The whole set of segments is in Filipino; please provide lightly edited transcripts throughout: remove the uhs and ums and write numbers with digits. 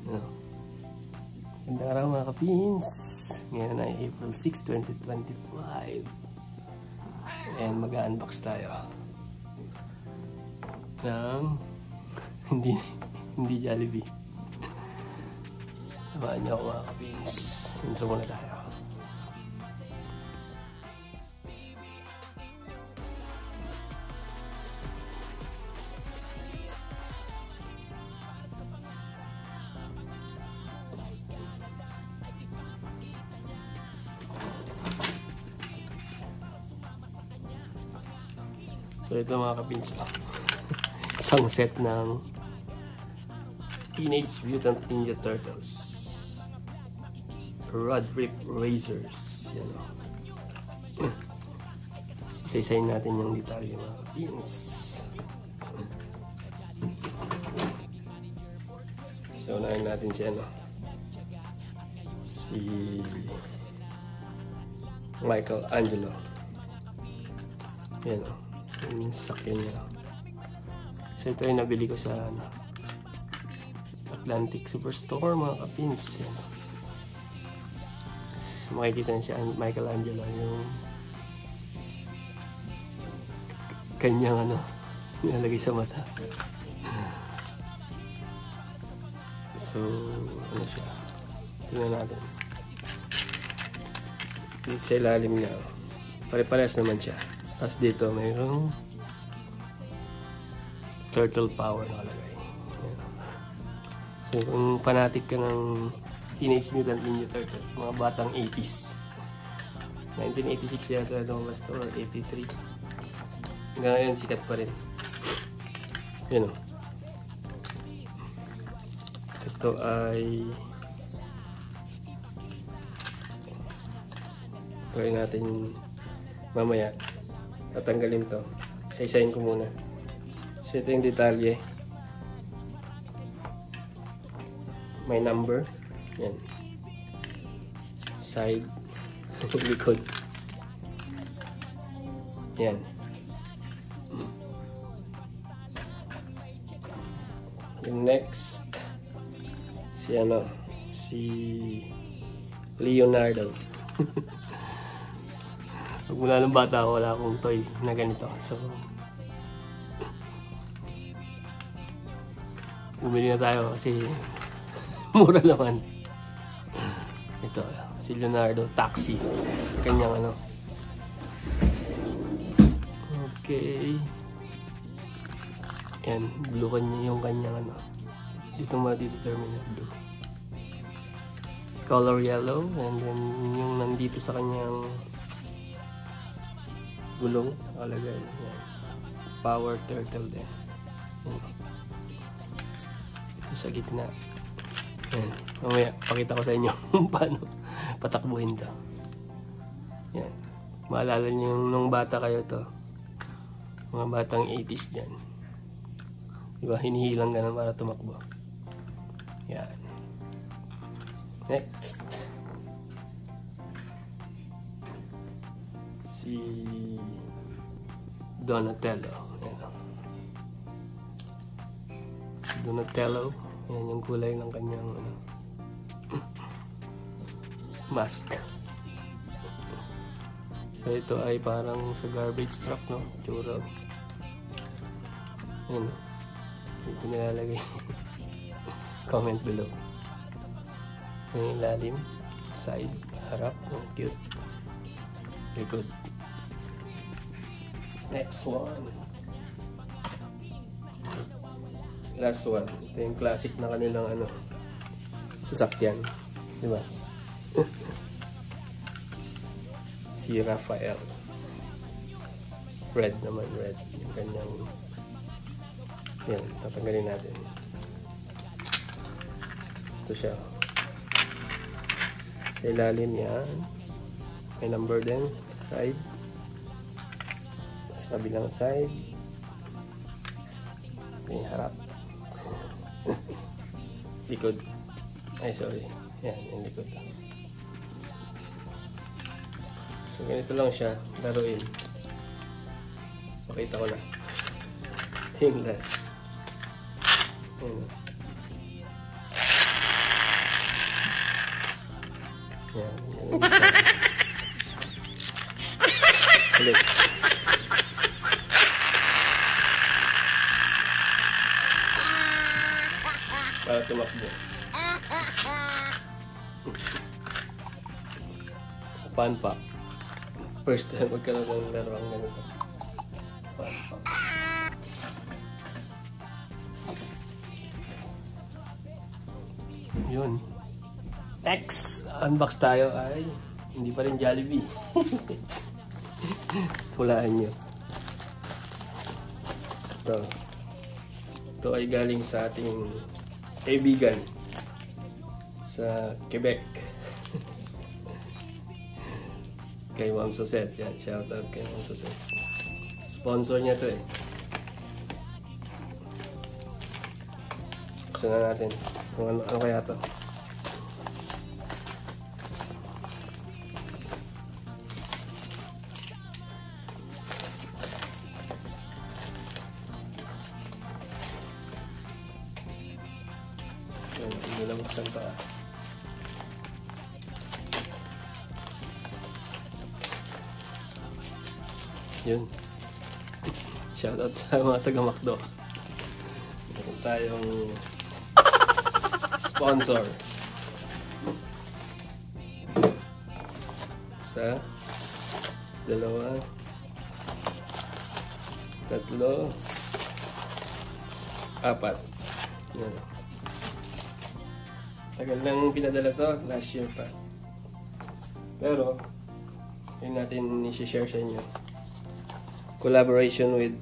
No. Gandang araw mga kapins. Ngayon ay April 6, 2025. And mag-unbox tayo ng hindi Jollibee. Samahan niyo ako mga kapins. Intro muna tayo. So ito mga kapins, isang set ng Teenage Mutant Ninja Turtles Rod Rip Razors. Yan o. Isa-isayin natin yung detalye mga kapins. So unahin natin siya, no? Si Michelangelo. Yan o. Yung sakyan niya. So ito ay nabili ko sa Atlantic Superstore mga kapins. Yan. So, makikita niya si Michelangelo yung kanyang nilalagay sa mata. So ano siya, tingnan natin. Dito sa ilalim niya, pare-parehas naman siya. Tapos dito mayroong turtle power nakalagay. So kung fanatic ka ng Teenage Mutant Ninja Turtle, mga batang 80s, 1986 yata lumabas to, or 83. Hanggang ngayon sikat pa rin. Yun o. Ito ay try natin mamaya. Tatanggalin to. Isa-isayin ko muna. So ito yung detalye. May number. Yan. Side. Likod. Yan. Yung next, si Leonardo. Pag mula ng bata ako, wala akong toy na ganito. So, bumili na tayo kasi mura naman. Ito, si Leonardo Taxi. Kanyang Okay. Yan, blue kanya yung kanyang Ito mati-determine na blue. Color yellow. And then, yung nandito sa kanyang gulong, alagay. Yan. Power turtle din. Ito sa gitna. Yan. Mamaya, pakita ko sa inyo paano patakbuhin to. Yan. Maalala nyo nung bata kayo to. Mga batang 80s dyan. Diba? Hinihilang ganun para tumakbo. Yan. Next. Si Donatello. Ayan. Si Donatello. Ayan yung kulay ng kanyang mask. So ito ay parang sa garbage truck, no? Tsura. Ayan. Dito nilalagay. Comment below. Yung ilalim. Side. Harap. Oh, cute. Likod. Next one. Last one. Ito yung classic na kanilang sasakyan. Diba? Si Raphael. Red naman. Red. Yung kanyang yan. Tatanggalin natin. Ito siya. Sa ilalim yan. May number din. Side. Sa kabilang side. Yung harap. Likod. Ay, sorry. Yan, yung likod. So, ganito lang siya. Laruin. Pakita ko na. Yung last. Yan. Ulit. Para tumakbo. Fun pack. First time magkaroon ng laro ang ganito. Fun pack. Yun. Next, unbox tayo ay hindi pa rin Jollibee. Hulaan nyo. Ito ay galing sa ating kaibigan sa Quebec. Kay Ma'am Sosette. Yan, shout out kay Ma'am Sosette. Sponsor niya to eh. Buksan na natin kung ano kaya to. Yan, hindi na buksan pa. Yun. Shoutout sa mga taga-McDo. Meron tayong sponsor. Isa, dalawa, tatlo, apat. Yan. Tagal nang pinadala to, last year pa. Pero, yun natin i-share sa inyo. Collaboration with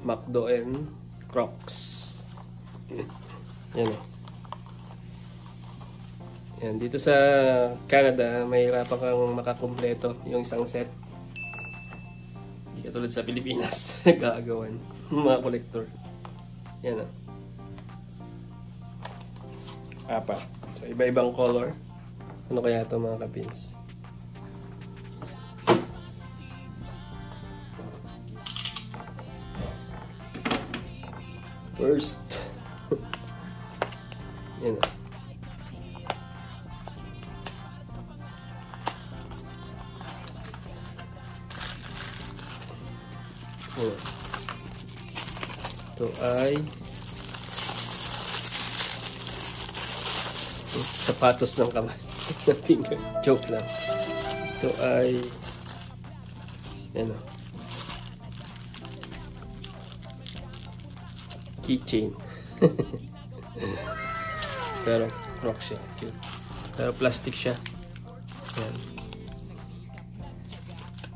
McDo and Crocs. Yan o. Yan, dito sa Canada, may hirapan kang makakumpleto yung isang set. Hindi katulad sa Pilipinas, nagkakagawan. Mga collector. Yan o. Apat. So, iba-ibang color. Ano kaya ito mga kapins? First. Yan o. Ito ay sapatos ng kamay. Finger. Joke lang. Ito ay yan o. Keychain. Pero Crocs siya. Cute. Pero plastic siya. Yan.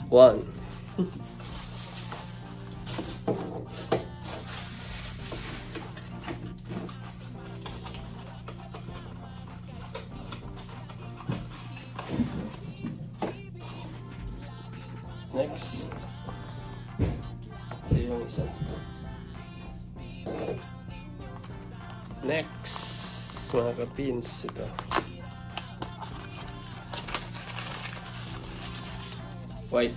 One. Next. Ito yung isa. Next, mga kapins, ito. White.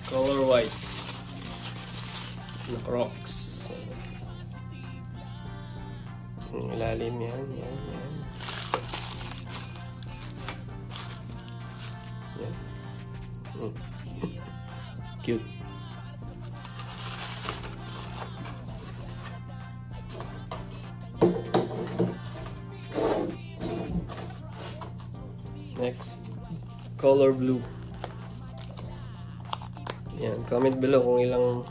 Color white. Na Crocs. Ang ilalim yan, yan, yan. Yan. Cute. Next, color blue. Yan, comment below kung ilang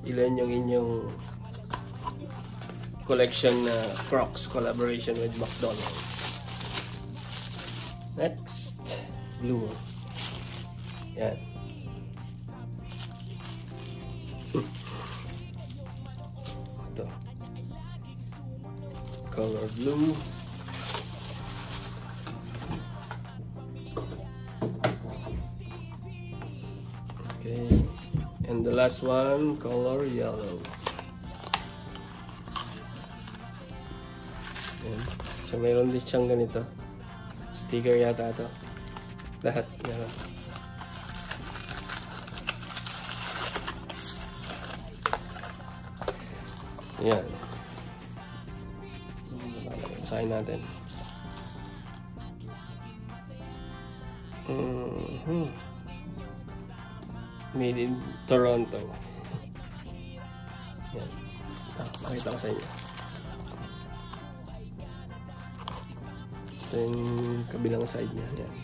ilan yung inyong collection na Crocs collaboration with McDonald's. Next, blue. Yan. Ito. Color blue. Okay, and the last one, color yellow. Ayan. So mayroon din siyang ganito. Sticker yata ito. Lahat meron. Ayan. Basahin natin. Made in Toronto. Yan. Makita ko sa inyo. Ito yung kabilang side niya. Yan.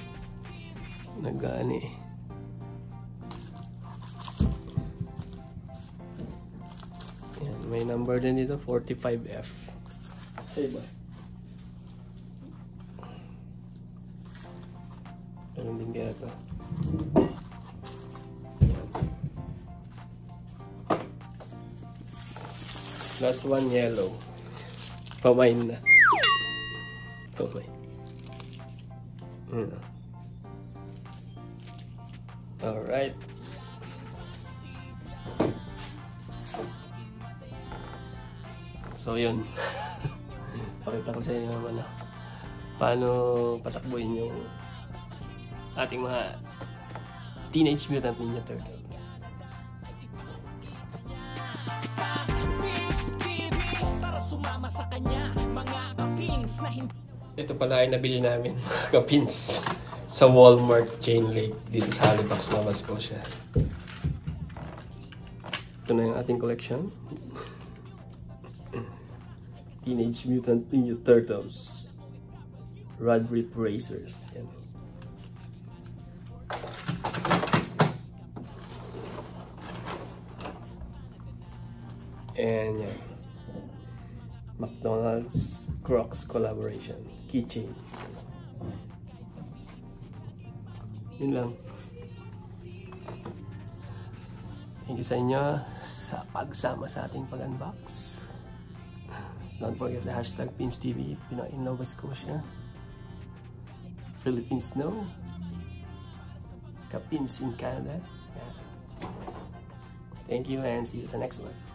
Nag-aani. Yan. May number din dito, 45F. Sa iba. Meron din kaya ito. Last one, yellow. Pamain na. Pamain. Alright. So yun. Pakita ko sa inyo naman paano patakbuhin yung ating mga Teenage Mutant Ninja Turtle. Ito pala ay nabili namin mga kapins sa Walmart Chain Lake dito sa Halifax, Nova Scotia. Ito na yung ating collection. Teenage Mutant Ninja Turtles Rod Rip Racers. Yan. And yan. McDonald's Crocs collaboration keychain. Yun lang. Thank you sa inyo sa pagsama sa ating pag-unbox. Don't forget the hashtag PinsTV, Pinoy in Nova Scotia, Philippines know, Kapins in Canada. Yeah. Thank you and see you sa next one.